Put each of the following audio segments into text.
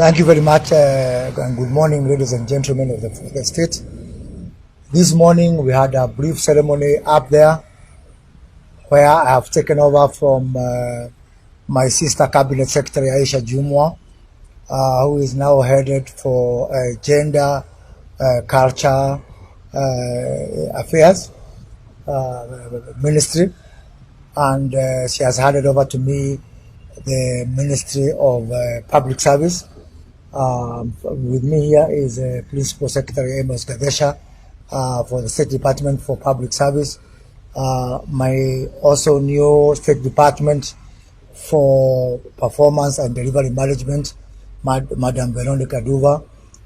Thank you very much, and good morning, ladies and gentlemen of the state. This morning we had a brief ceremony up there where I have taken over from my sister Cabinet Secretary Aisha Jumwa, who is now headed for gender, culture affairs ministry, and she has handed over to me the Ministry of Public Service. With me here is Principal Secretary Amos Gadesha for the State Department for Public Service. My also new State Department for Performance and Delivery Management, Madam Veronica Duva,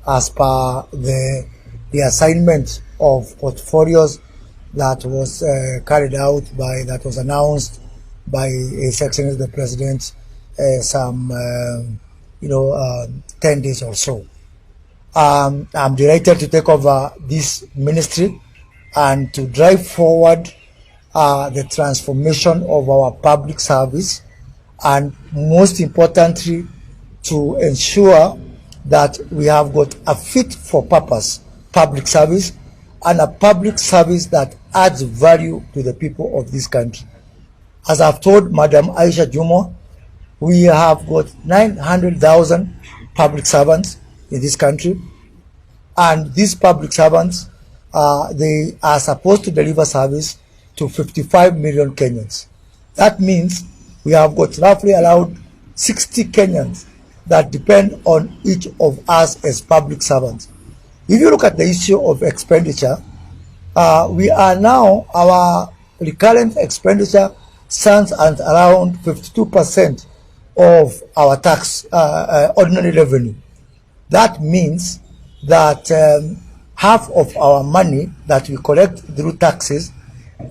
as per the assignment of portfolios that was carried out that was announced by His Excellency the President some 10 days or so. I'm delighted to take over this ministry and to drive forward the transformation of our public service, and most importantly, to ensure that we have got a fit for purpose public service and a public service that adds value to the people of this country. As I've told Madam Aisha Jumwa, we have got 900,000 public servants in this country, and these public servants, they are supposed to deliver service to 55 million Kenyans. That means we have got roughly around 60 Kenyans that depend on each of us as public servants. If you look at the issue of expenditure, we are now, our recurrent expenditure stands at around 52% of our tax ordinary revenue. That means that half of our money that we collect through taxes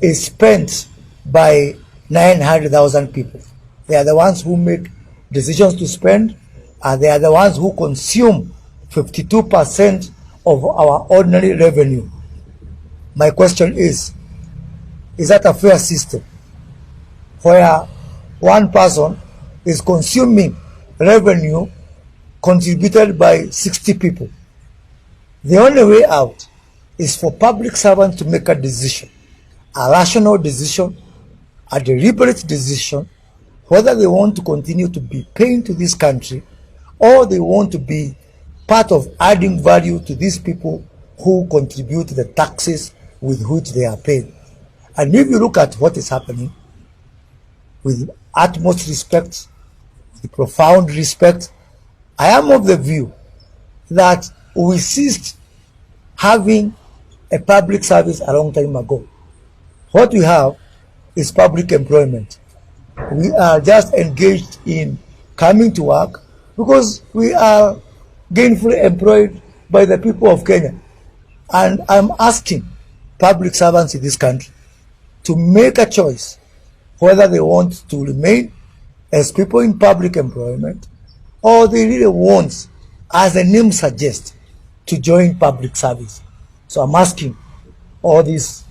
is spent by 900,000 people. They are the ones who make decisions to spend, and they are the ones who consume 52% of our ordinary revenue. My question is that a fair system where one person is consuming revenue contributed by 60 people? The only way out is for public servants to make a decision, a rational decision, a deliberate decision, whether they want to continue to be paying to this country or they want to be part of adding value to these people who contribute to the taxes with which they are paid. And if you look at what is happening, with utmost respect, with profound respect, I am of the view that we ceased having a public service a long time ago. What we have is public employment. We are just engaged in coming to work because we are gainfully employed by the people of Kenya. And I'm asking public servants in this country to make a choice whether they want to remain as people in public employment or they really want, as the name suggests, to join public service. So I'm asking all these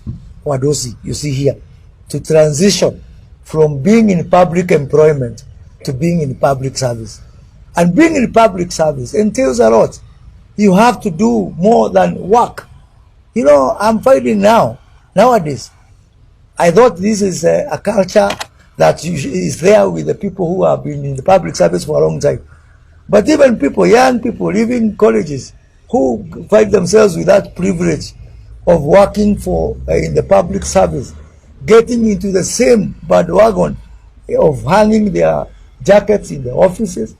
Wadosi you see here to transition from being in public employment to being in public service. And being in public service entails a lot. You have to do more than work. You know, I'm finding nowadays, I thought this is a culture that is there with the people who have been in the public service for a long time. But even people, young people, even colleges, who find themselves with that privilege of working for in the public service, getting into the same bandwagon of hanging their jackets in the offices,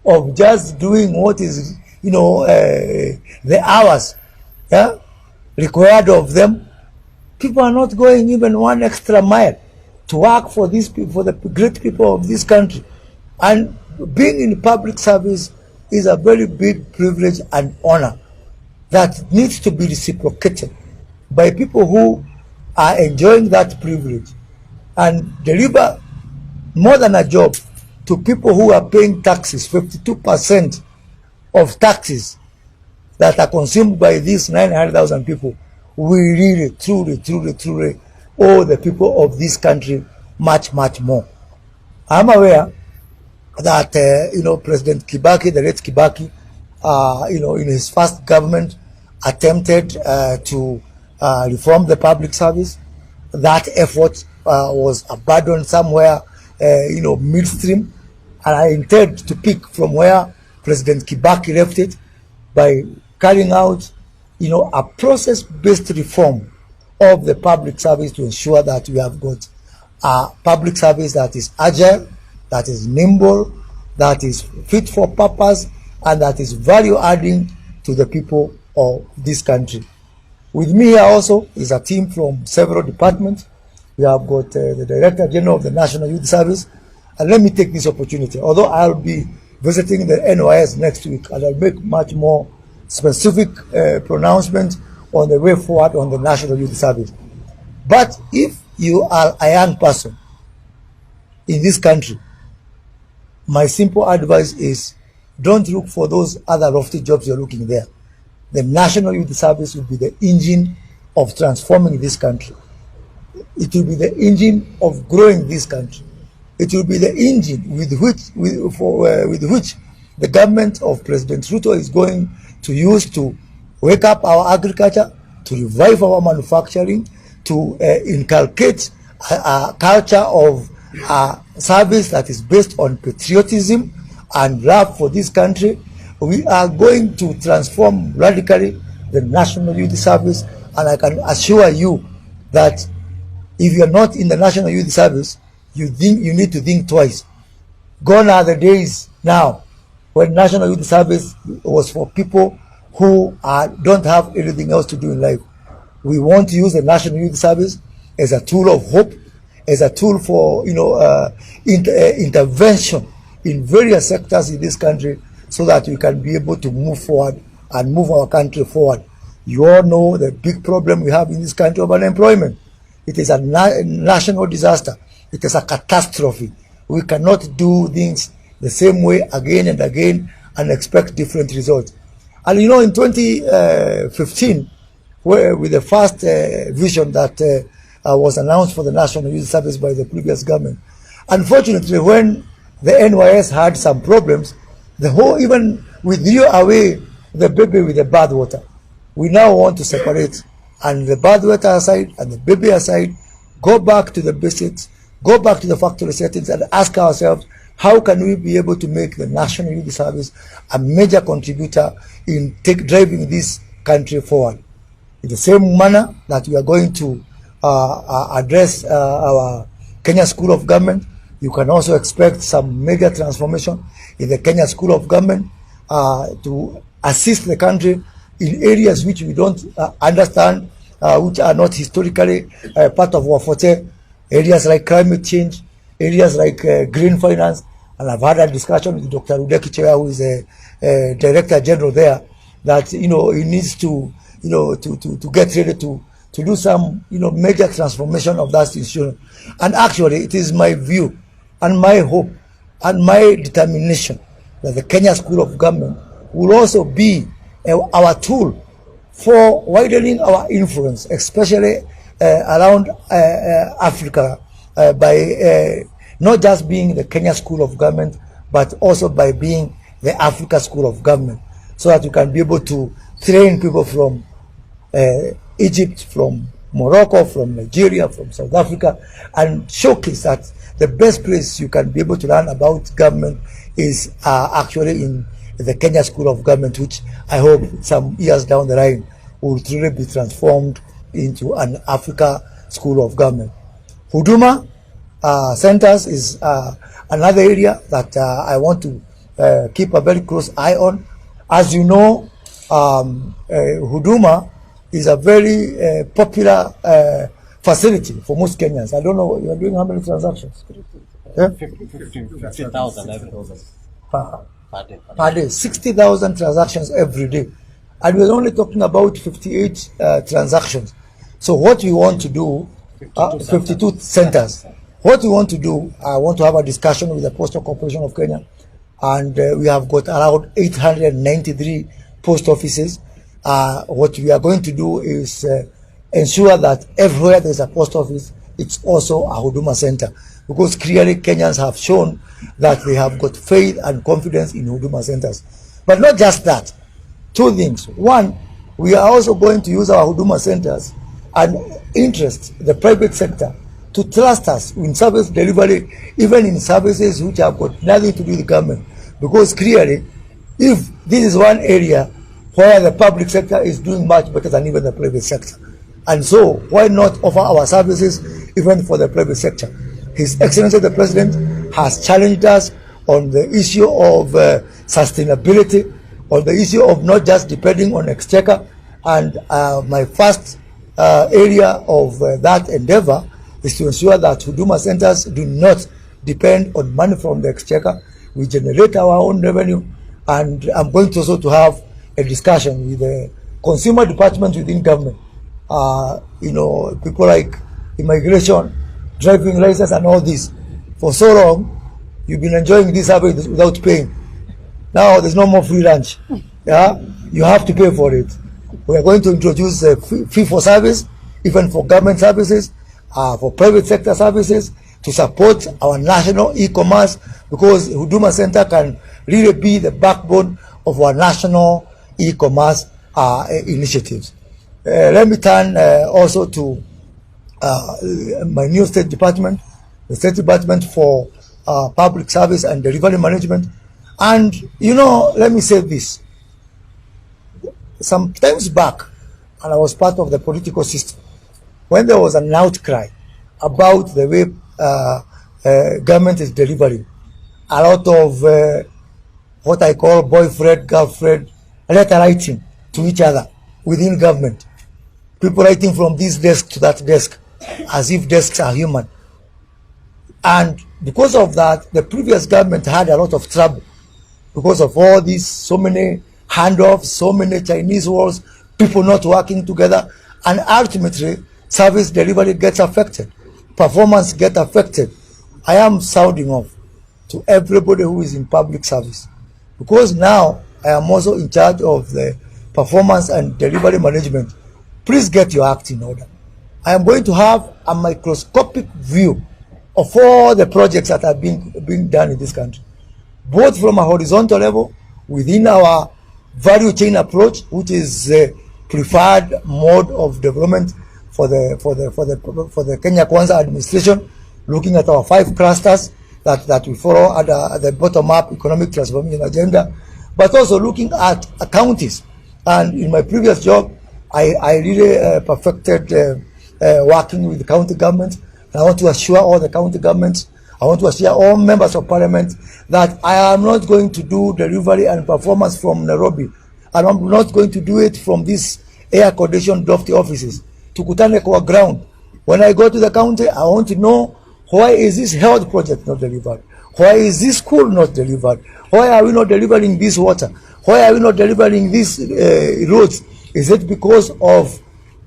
of just doing what is, the hours required of them. People are not going even one extra mile to work for these people, for the great people of this country. And being in public service is a very big privilege and honor that needs to be reciprocated by people who are enjoying that privilege and deliver more than a job to people who are paying taxes. 52% of taxes that are consumed by these 900,000 people. We really, truly owe the people of this country much more. I'm aware that President Kibaki, the late Kibaki, in his first government, attempted to reform the public service. That effort was abandoned somewhere, midstream, and I intend to pick from where President Kibaki left it by carrying out, a process-based reform of the public service to ensure that we have got a public service that is agile, that is nimble, that is fit for purpose, and that is value-adding to the people of this country. With me here also is a team from several departments. We have got the Director General of the National Youth Service. And let me take this opportunity, although I'll be visiting the NYS next week, and I'll make much more specific pronouncements on the way forward on the National Youth Service. But if you are a young person in this country, my simple advice is don't look for those other lofty jobs you're looking there. The National Youth Service will be the engine of transforming this country. It will be the engine of growing this country. It will be the engine with which the government of President Ruto is going to use to wake up our agriculture, to revive our manufacturing, to inculcate a culture of service that is based on patriotism and love for this country. We are going to transform radically the National Youth Service, and I can assure you that if you are not in the National Youth Service, you need to think twice. Gone are the days now when National Youth Service was for people who don't have anything else to do in life. We want to use the National Youth Service as a tool of hope, as a tool for intervention in various sectors in this country, so that we can be able to move forward and move our country forward. You all know the big problem we have in this country of unemployment. It is a national disaster. It is a catastrophe. We cannot do things the same way again and again and expect different results. And in 2015, with the first vision that was announced for the National Youth Service by the previous government, unfortunately, when the NYS had some problems, the whole even withdrew away the baby with the bathwater. We now want to separate, and the bathwater aside and the baby aside, go back to the basics, go back to the factory settings, and ask ourselves, how can we be able to make the National Youth Service a major contributor in driving this country forward? In the same manner that we are going to address our Kenya School of Government, you can also expect some major transformation in the Kenya School of Government to assist the country in areas which we don't understand, which are not historically part of our forte, areas like climate change, areas like green finance. And I've had a discussion with Dr. Udeki Cheya, who is a Director General there, that he needs to get ready to do some major transformation of that institution. And actually, it is my view and my hope and my determination that the Kenya School of Government will also be our tool for widening our influence, especially around Africa, by not just being the Kenya School of Government, but also by being the Africa School of Government, so that you can be able to train people from Egypt, from Morocco, from Nigeria, from South Africa, and showcase that the best place you can be able to learn about government is actually in the Kenya School of Government, which I hope some years down the line will truly be transformed into an Africa School of Government. Huduma centers is another area that I want to keep a very close eye on. As you know, Huduma is a very popular facility for most Kenyans. I don't know, you are doing how many transactions? 15,000 per day. 60,000 transactions every day. And we're only talking about 58 transactions. So what we want to do, 52 centers. What we want to do, I want to have a discussion with the Postal Corporation of Kenya, and we have got around 893 post offices. What we are going to do is ensure that everywhere there's a post office, it's also a Huduma center, because clearly Kenyans have shown that they have got faith and confidence in Huduma centers. But not just that. Two things. One, we are also going to use our Huduma centers and interest the private sector to trust us in service delivery, even in services which have got nothing to do with the government. Because clearly, if this is one area where the public sector is doing much better than even the private sector, and so why not offer our services even for the private sector? His Excellency the President has challenged us on the issue of sustainability, on the issue of not just depending on exchequer, and my first area of that endeavor is to ensure that Huduma centers do not depend on money from the exchequer. We generate our own revenue, and I'm going to also to have a discussion with the consumer department within government. You know, people like immigration, driving license, and all this. For so long, you've been enjoying this service without paying. Now there's no more free lunch. Yeah, you have to pay for it. We are going to introduce a fee for service, even for government services, for private sector services, to support our national e-commerce, because Huduma Center can really be the backbone of our national e-commerce initiatives. Let me turn also to my new state department, the State Department for Public Service and Delivery Management. And, you know, let me say this. Some times back, and I was part of the political system, when there was an outcry about the way government is delivering, a lot of what I call boyfriend, girlfriend, letter writing to each other within government. People writing from this desk to that desk, as if desks are human. And because of that, the previous government had a lot of trouble because of all these, so many handoffs, so many Chinese walls, people not working together, and ultimately service delivery gets affected, performance gets affected. I am sounding off to everybody who is in public service, because now I am also in charge of the performance and delivery management. Please get your act in order. I am going to have a microscopic view of all the projects that are being done in this country, both from a horizontal level within our value chain approach, which is the preferred mode of development for the Kenya Kwanza administration, looking at our 5 clusters that we follow at the bottom-up economic transformation agenda, but also looking at counties. And in my previous job, I really perfected working with the county government. And I want to assure all the county governments, I want to assure all members of parliament that I am not going to do delivery and performance from Nairobi. And I'm not going to do it from these air-conditioned lofty offices. Tukutane kwa ground. When I go to the county, I want to know, why is this health project not delivered? Why is this school not delivered? Why are we not delivering this water? Why are we not delivering these roads? Is it because of,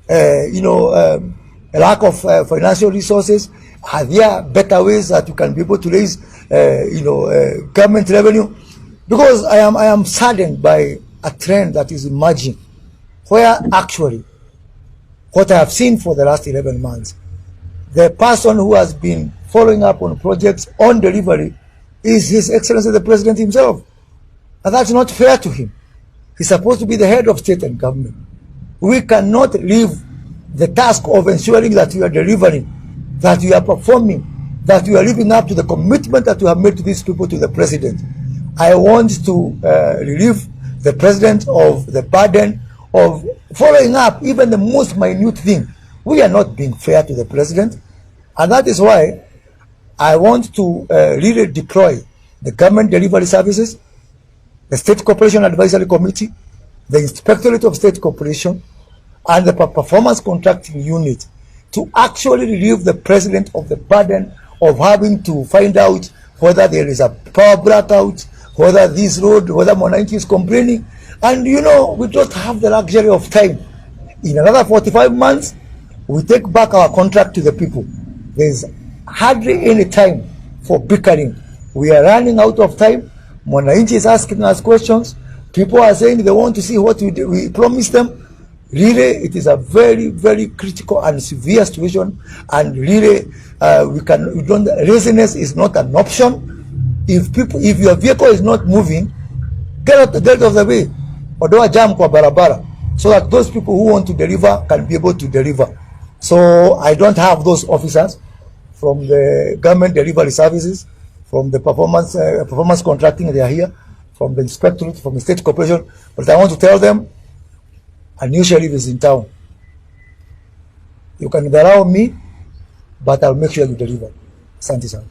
a lack of financial resources? Are there better ways that you can be able to raise, government revenue? Because I am saddened by a trend that is emerging, where actually, what I have seen for the last 11 months, the person who has been following up on projects on delivery is His Excellency the President himself. And that's not fair to him. He's supposed to be the head of state and government. We cannot leave the task of ensuring that we are delivering, that we are performing, that we are living up to the commitment that we have made to these people, to the President. I want to relieve the President of the burden of following up even the most minute thing. We are not being fair to the President, and that is why I want to really deploy the government delivery services, the State Corporation Advisory Committee, the Inspectorate of State Corporation, and the Performance Contracting Unit to actually relieve the President of the burden of having to find out whether there is a power blackout, whether this road, whether Mwananchi is complaining. And we don't have the luxury of time. In another 45 months, we take back our contract to the people. There's hardly any time for bickering. We are running out of time. Mwananchi is asking us questions. People are saying they want to see what we promised them. Really, it is a very, very critical and severe situation. And really, laziness is not an option. If your vehicle is not moving, Get out of the way. Ondoa jam kwa barabara, so that those people who want to deliver can be able to deliver. So I don't have those officers from the government delivery services, from the performance contracting. They are here, from the inspectorate, from the state corporation. But I want to tell them, a new sheriff is in town. You can allow me, but I'll make sure you deliver. Asante sana.